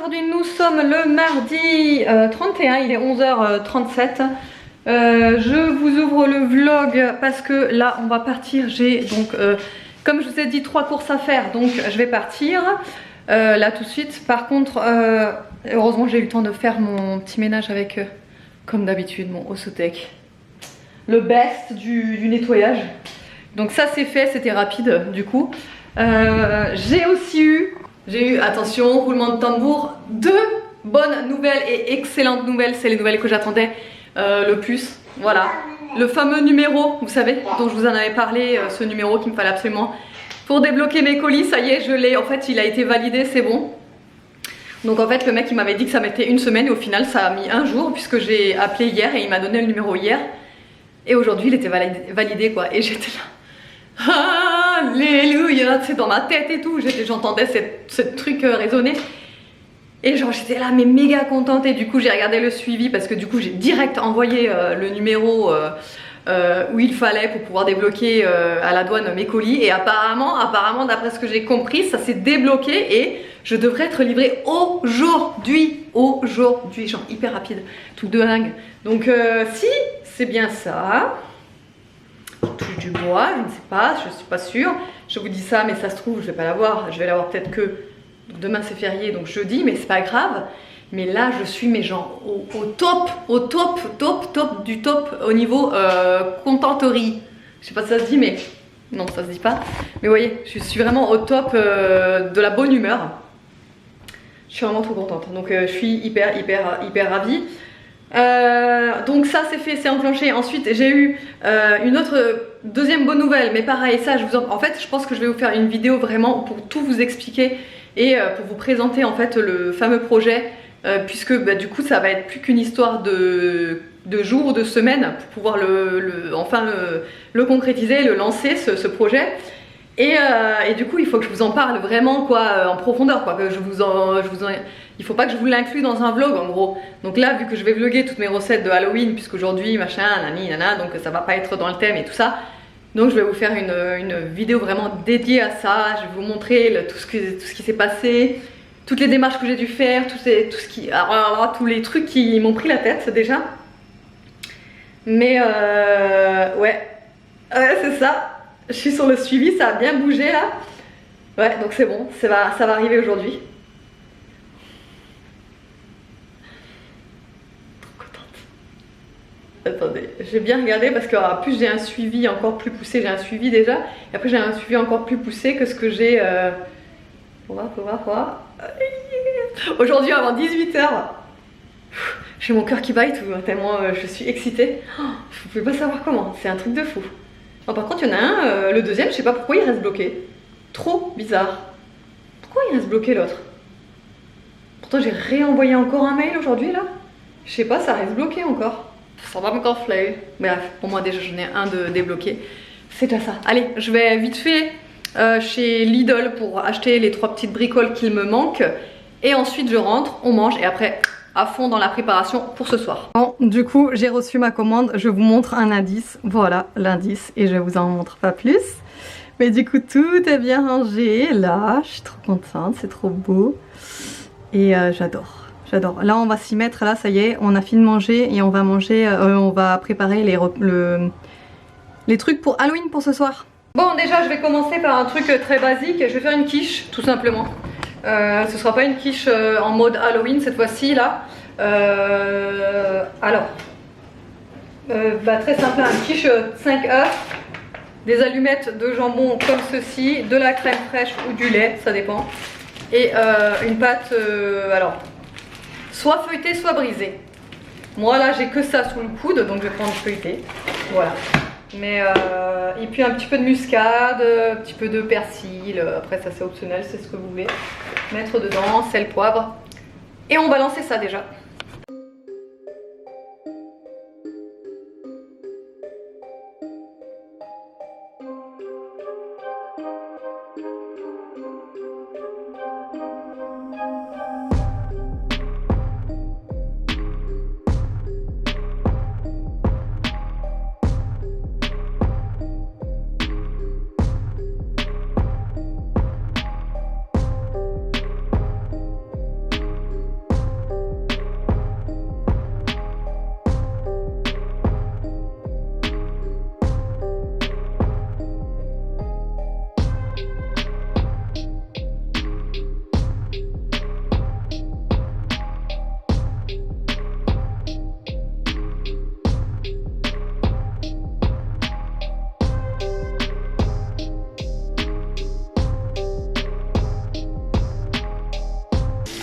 aujourd'hui nous sommes le mardi 31, il est 11h37. Je vous ouvre le vlog parce que là on va partir. J'ai donc comme je vous ai dit 3 courses à faire, donc je vais partir là tout de suite. Par contre heureusement j'ai eu le temps de faire mon petit ménage avec comme d'habitude mon Ossotec, le best du nettoyage. Donc ça c'est fait, c'était rapide du coup. J'ai eu, attention, roulement de tambour, 2 bonnes nouvelles et excellentes nouvelles. C'est les nouvelles que j'attendais le plus. Voilà, le fameux numéro, vous savez, dont je vous en avais parlé, ce numéro qu'il me fallait absolument pour débloquer mes colis. Ça y est, je l'ai, en fait il a été validé, c'est bon. Donc en fait le mec il m'avait dit que ça mettait une semaine et au final ça a mis un jour puisque j'ai appelé hier et il m'a donné le numéro hier. Et aujourd'hui il était validé quoi, et j'étais là. Alléluia, c'est dans ma tête et tout, j'entendais ce truc résonner. Et genre j'étais là mais méga contente et du coup j'ai regardé le suivi parce que du coup j'ai direct envoyé le numéro où il fallait pour pouvoir débloquer à la douane mes colis. Et apparemment d'après ce que j'ai compris ça s'est débloqué et je devrais être livrée aujourd'hui, genre hyper rapide, tout de dingue. Donc si c'est bien ça, touche du bois, je ne sais pas, je suis pas sûre. Je vous dis ça, mais ça se trouve, je vais pas l'avoir. Je vais l'avoir peut-être que demain c'est férié, donc jeudi, mais c'est pas grave. Mais là, je suis mais genre au top du top au niveau contenterie. Je sais pas si ça se dit, mais non, ça se dit pas. Mais vous voyez, je suis vraiment au top de la bonne humeur. Je suis vraiment trop contente. Donc je suis hyper ravie. Donc ça c'est fait, c'est enclenché. Ensuite j'ai eu une autre deuxième bonne nouvelle, mais pareil ça en fait je pense que je vais vous faire une vidéo vraiment pour tout vous expliquer et pour vous présenter en fait le fameux projet puisque bah, du coup ça va être plus qu'une histoire de jours, de semaines pour pouvoir enfin le concrétiser, le lancer ce projet. Et du coup il faut que je vous en parle vraiment quoi, en profondeur quoi, que il faut pas que je vous l'inclue dans un vlog en gros. Donc là vu que je vais vlogger toutes mes recettes de Halloween puisqu'aujourd'hui machin nani nana, donc ça va pas être dans le thème et tout ça. Donc je vais vous faire une vidéo vraiment dédiée à ça. Je vais vous montrer tout ce qui s'est passé, toutes les démarches que j'ai dû faire, tous les trucs qui m'ont pris la tête déjà. Mais ouais c'est ça. Je suis sur le suivi, ça a bien bougé là. Ouais, donc c'est bon, ça va arriver aujourd'hui. Trop contente. Attendez, j'ai bien regardé parce qu'en plus j'ai un suivi encore plus poussé. J'ai un suivi déjà, et après j'ai un suivi encore plus poussé que ce que j'ai. Faut voir. Aujourd'hui avant 18 h. J'ai mon cœur qui bat et tout, tellement je suis excitée. Oh, vous pouvez pas savoir comment, c'est un truc de fou. Oh, par contre il y en a un, le deuxième, je sais pas pourquoi il reste bloqué. Trop bizarre. Pourquoi il reste bloqué l'autre? Pourtant j'ai réenvoyé encore un mail aujourd'hui là. Je sais pas, ça reste bloqué encore. Ça va me gonfler. Bref, pour moi déjà j'en ai un de débloqué. C'est déjà ça. Allez, je vais vite fait chez Lidl pour acheter les 3 petites bricoles qu'il me manquent. Et ensuite je rentre, on mange et après à fond dans la préparation pour ce soir. Bon, du coup j'ai reçu ma commande, je vous montre un indice. Voilà l'indice et je vous en montre pas plus. Mais du coup tout est bien rangé là, je suis trop contente, c'est trop beau. Et j'adore. Là on va s'y mettre, là ça y est, on a fini de manger et on va manger, on va préparer les trucs pour Halloween pour ce soir. Bon déjà je vais commencer par un truc très basique, je vais faire une quiche tout simplement. Ce sera pas une quiche en mode Halloween cette fois-ci là. Alors, très simple, une quiche 5 œufs, des allumettes de jambon comme ceci, de la crème fraîche ou du lait, ça dépend. Et une pâte, alors, soit feuilletée, soit brisée. Moi là j'ai que ça sous le coude, donc je vais prendre feuilletée. Voilà. Mais et puis un petit peu de muscade, un petit peu de persil, après ça c'est optionnel, c'est ce que vous voulez mettre dedans, sel, poivre. Et on va lancer ça déjà.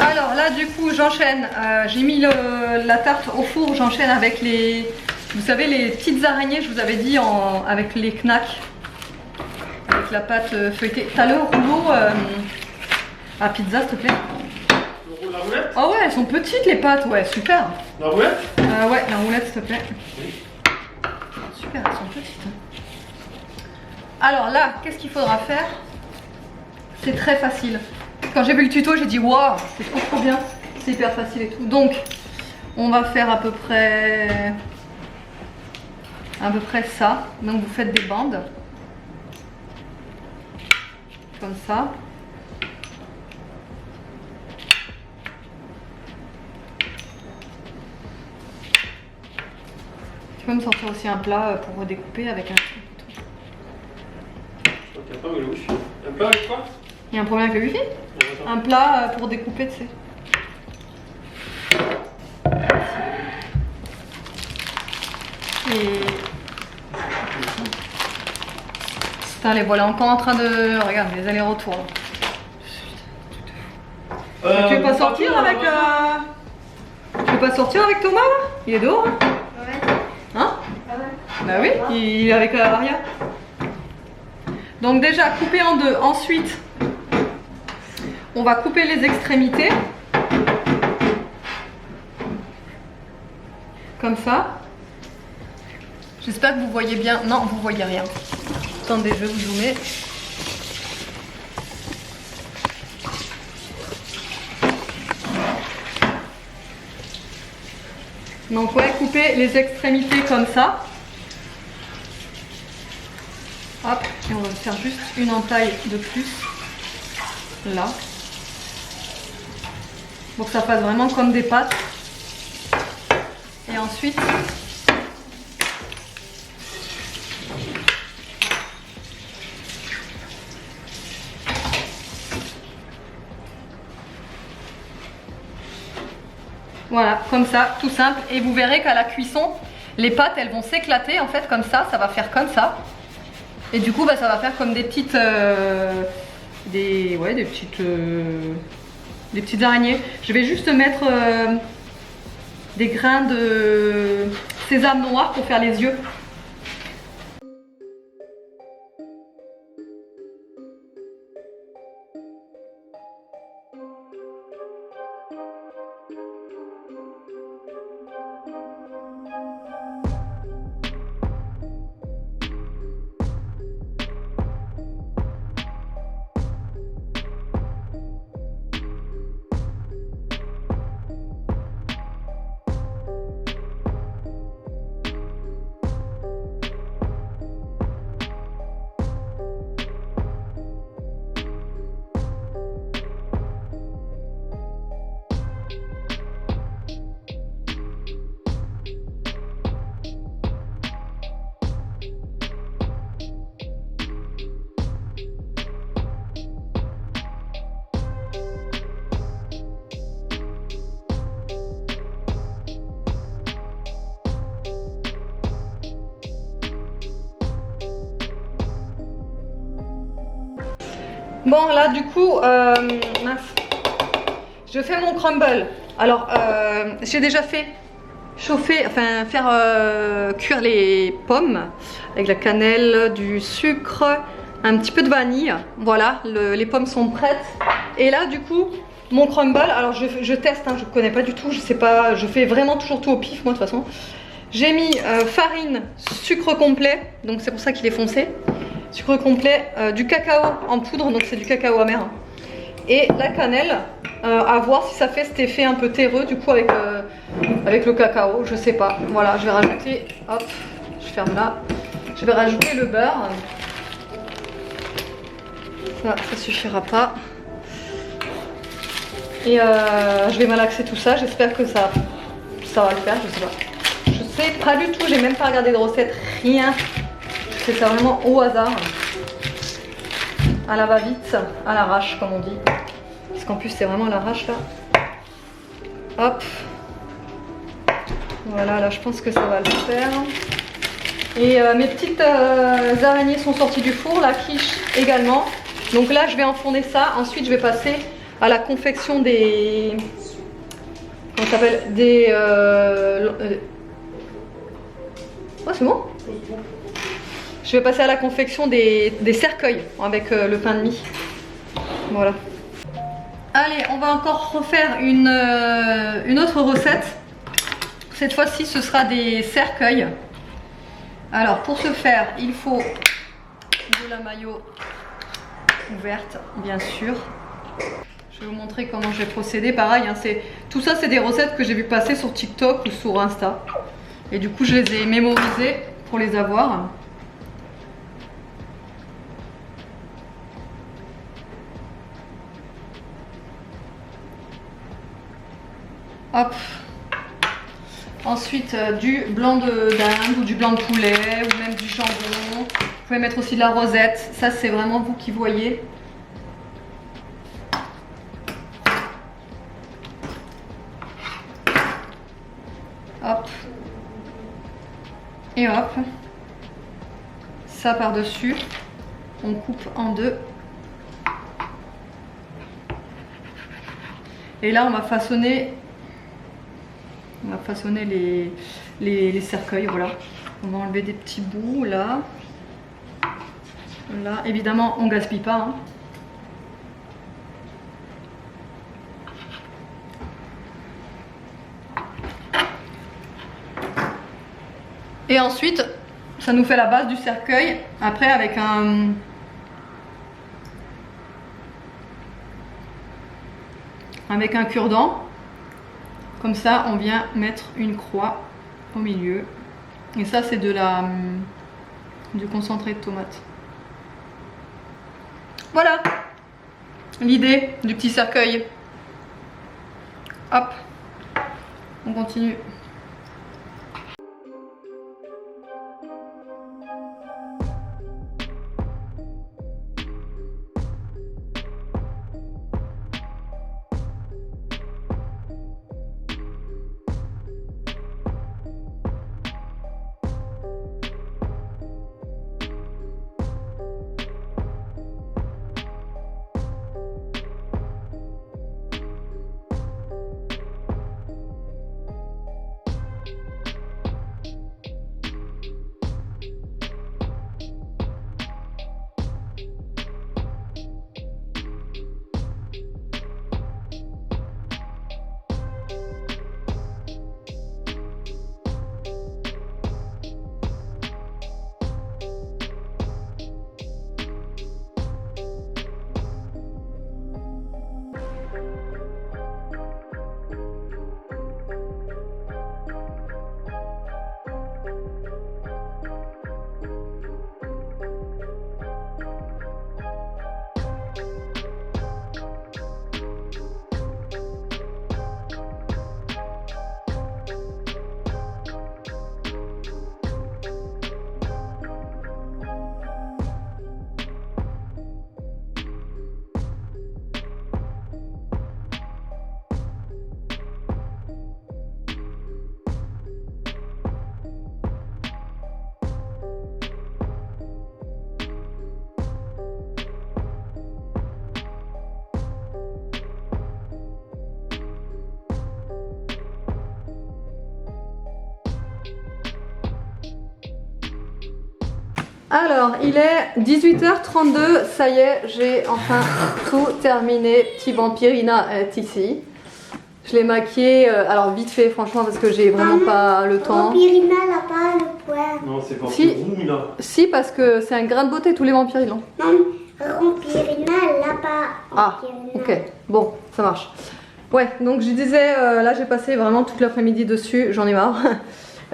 Alors là du coup j'enchaîne, j'ai mis la tarte au four, j'enchaîne avec les, vous savez les petites araignées, je vous avais dit avec les knacks, avec la pâte feuilletée. T'as le rouleau à pizza s'il te plaît? La roulette? Ah ouais, elles sont petites les pâtes, ouais, super. La roulette? Ouais, la roulette s'il te plaît. Oui. Super, elles sont petites. Alors là, qu'est-ce qu'il faudra faire? C'est très facile. Quand j'ai vu le tuto, j'ai dit waouh, c'est trop bien, c'est hyper facile et tout. Donc, on va faire à peu près ça. Donc, vous faites des bandes comme ça. Tu peux me sortir aussi un plat pour redécouper avec un truc. Un plat avec le wifi. Un plat avec quoi? Il y a un problème avec le wifi? Un plat pour découper, tu sais. Et... Putain, les voilà encore en train de... Regarde, les allers-retours. Tu veux pas sortir avec... Tu veux pas sortir avec Thomas là? Il est dehors hein? Ouais. Hein? Ouais. Bah oui, il est avec Aria. Donc déjà couper en deux. Ensuite, on va couper les extrémités. Comme ça. J'espère que vous voyez bien. Non, vous voyez rien. Attendez, je vais vous zoomer. Donc ouais, couper les extrémités comme ça. Hop, et on va faire juste une entaille de plus. Là. Pour que ça fasse vraiment comme des pâtes. Et ensuite... Voilà, comme ça, tout simple. Et vous verrez qu'à la cuisson, les pâtes, elles vont s'éclater en fait comme ça va faire comme ça. Et du coup, bah, ça va faire comme des petites... des petites araignées. Je vais juste mettre des grains de sésame noir pour faire les yeux. Bon là du coup, mince. Je fais mon crumble. Alors j'ai déjà fait chauffer, enfin faire cuire les pommes avec la cannelle, du sucre, un petit peu de vanille. Voilà, les pommes sont prêtes. Et là du coup, mon crumble, alors je teste, hein, je ne connais pas du tout, je sais pas, je fais vraiment toujours tout au pif moi de toute façon. J'ai mis farine, sucre complet, donc c'est pour ça qu'il est foncé. Sucre complet, du cacao en poudre, donc c'est du cacao amer. Hein. Et la cannelle, à voir si ça fait cet effet un peu terreux du coup avec le cacao, je sais pas. Voilà, je vais rajouter, hop, je ferme là. Je vais rajouter le beurre. Ça suffira pas. Et je vais malaxer tout ça, j'espère que ça va le faire, je sais pas. Je sais pas du tout, j'ai même pas regardé de recette, rien. Je fais ça vraiment au hasard. À la va-vite, à l'arrache comme on dit. Parce qu'en plus c'est vraiment à l'arrache là. Hop. Voilà, là je pense que ça va le faire. Et mes petites araignées sont sorties du four, la quiche également. Donc là je vais enfourner ça, ensuite je vais passer à la confection des... Comment ça s'appelle? Des... Oh, c'est bon? Je vais passer à la confection des cercueils avec le pain de mie. Voilà. Allez, on va encore refaire une autre recette. Cette fois-ci, ce sera des cercueils. Alors, pour ce faire, il faut de la mayo ouverte, bien sûr. Je vais vous montrer comment je vais procéder. Pareil, hein, tout ça, c'est des recettes que j'ai vu passer sur TikTok ou sur Insta. Et du coup, je les ai mémorisées pour les avoir. Hop. Ensuite, du blanc d'Inde ou du blanc de poulet ou même du jambon. Vous pouvez mettre aussi de la rosette. Ça, c'est vraiment vous qui voyez. Hop. Et hop. Ça par-dessus. On coupe en deux. Et là, on va façonner les cercueils, voilà. On va enlever des petits bouts là. Là, évidemment, on gaspille pas. Hein. Et ensuite, ça nous fait la base du cercueil. Après, avec un cure-dent. Comme ça, on vient mettre une croix au milieu. Et ça, c'est du concentré de tomate. Voilà l'idée du petit cercueil. Hop, on continue. Alors, il est 18h32, ça y est, j'ai enfin tout terminé. Petit Vampirina est ici. Je l'ai maquillé, alors vite fait franchement parce que j'ai vraiment pas le temps. Vampirina n'a pas le poing. Non, c'est Vampirina. Si, parce que c'est un grain de beauté, tous les vampires ils l'ont. Non, Vampirina n'a pas. Ah, ok, bon, ça marche. Ouais, donc je disais, là j'ai passé vraiment toute l'après-midi dessus, j'en ai marre.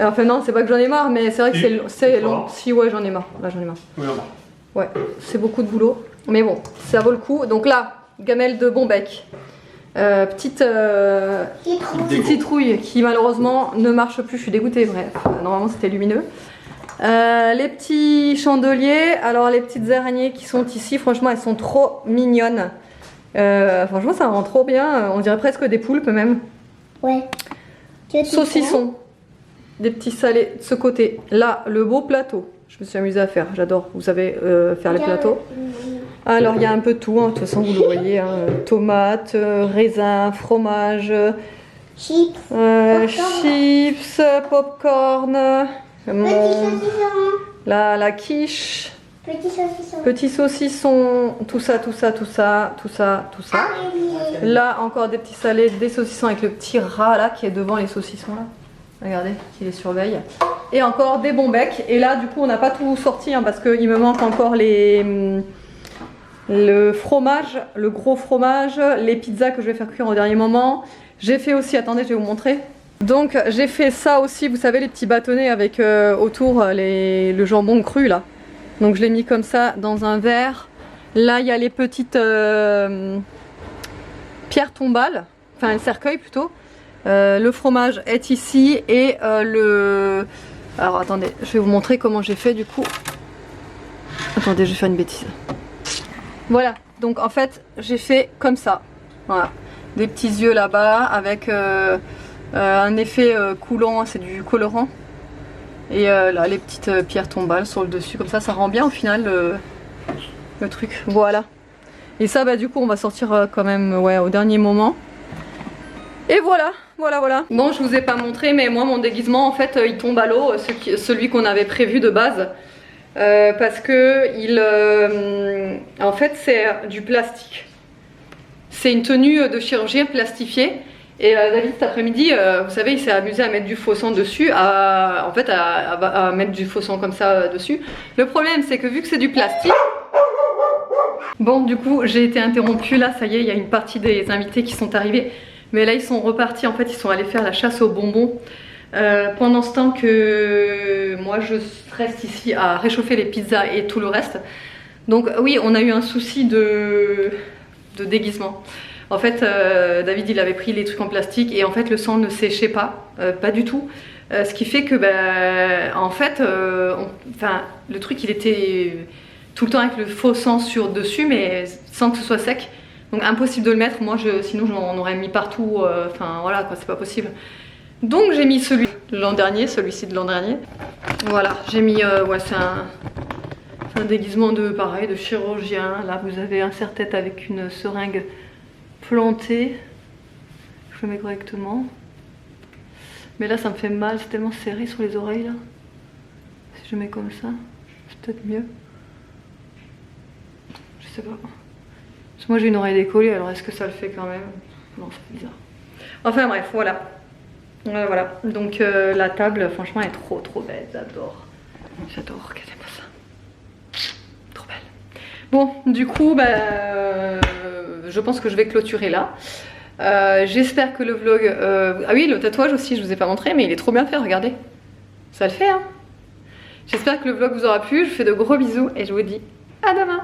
Enfin non, c'est pas que j'en ai marre, mais c'est vrai que c'est long. Si, ouais, j'en ai marre. Là, j'en ai marre. Oui, ouais, c'est beaucoup de boulot. Mais bon, ça vaut le coup. Donc là, gamelle de Bombec. Petite citrouille qui malheureusement ne marche plus. Je suis dégoûtée, bref. Normalement, c'était lumineux. Les petits chandeliers. Alors, les petites araignées qui sont ici, franchement, elles sont trop mignonnes. Franchement, ça rend trop bien. On dirait presque des poulpes, même. Ouais. Saucissons. Des petits salés de ce côté. Là, le beau plateau. Je me suis amusée à faire, j'adore. Vous savez faire les plateaux. Alors il y a un peu de tout, hein. De toute façon vous le voyez, hein. Tomates, raisins, fromage, Chips. chips, popcorn, Petit saucisson. la quiche, Petit saucisson. petits saucissons, tout ça. Là encore des petits salés, des saucissons avec le petit rat là qui est devant les saucissons là. Regardez, qui les surveille. Et encore des bons becs. Et là du coup on n'a pas tout sorti hein, parce qu'il me manque encore le fromage, le gros fromage, les pizzas que je vais faire cuire au dernier moment. J'ai fait aussi, attendez, je vais vous montrer. Donc j'ai fait ça aussi, vous savez les petits bâtonnets avec autour le jambon cru là. Donc je l'ai mis comme ça dans un verre. Là il y a les petites pierres tombales, enfin le cercueil plutôt. Le fromage est ici et Alors attendez, je vais vous montrer comment j'ai fait du coup. Attendez, je vais faire une bêtise. Voilà, donc en fait j'ai fait comme ça. Voilà. Des petits yeux là-bas avec un effet coulant, c'est du colorant. Et là les petites pierres tombales sur le dessus, comme ça rend bien au final le truc. Voilà. Et ça bah du coup on va sortir quand même au dernier moment. Et voilà. Bon je vous ai pas montré mais moi mon déguisement en fait il tombe à l'eau, celui qu'on avait prévu de base. Parce que en fait c'est du plastique. C'est une tenue de chirurgien plastifiée. Et David cet après-midi, vous savez, il s'est amusé à mettre du faux sang dessus, à mettre du faux sang comme ça dessus. Le problème c'est que vu que c'est du plastique, bon du coup j'ai été interrompue là, ça y est, il y a une partie des invités qui sont arrivés. Mais là ils sont repartis, en fait ils sont allés faire la chasse aux bonbons. Pendant ce temps que moi je reste ici à réchauffer les pizzas et tout le reste. Donc oui, on a eu un souci de déguisement. En fait David il avait pris les trucs en plastique et en fait le sang ne séchait pas, pas du tout. Ce qui fait que en fait le truc il était tout le temps avec le faux sang sur dessus mais sans que ce soit sec. Donc impossible de le mettre, moi sinon j'en aurais mis partout, enfin voilà quoi, c'est pas possible. Donc j'ai mis celui de l'an dernier, celui-ci de l'an dernier. Voilà, j'ai mis, c'est un déguisement de pareil, de chirurgien. Là vous avez un serre-tête avec une seringue plantée. Je le mets correctement. Mais là ça me fait mal, c'est tellement serré sur les oreilles là. Si je mets comme ça, c'est peut-être mieux. Je sais pas. Parce que moi j'ai une oreille décollée, alors est-ce que ça le fait quand même? Non, c'est bizarre. Enfin bref, voilà. Voilà, donc la table franchement elle est trop belle, j'adore. Regardez-moi ça. Trop belle. Bon, du coup, je pense que je vais clôturer là. J'espère que le vlog... Ah oui, le tatouage aussi, je vous ai pas montré, mais il est trop bien fait, regardez. Ça le fait, hein. J'espère que le vlog vous aura plu, je vous fais de gros bisous et je vous dis à demain.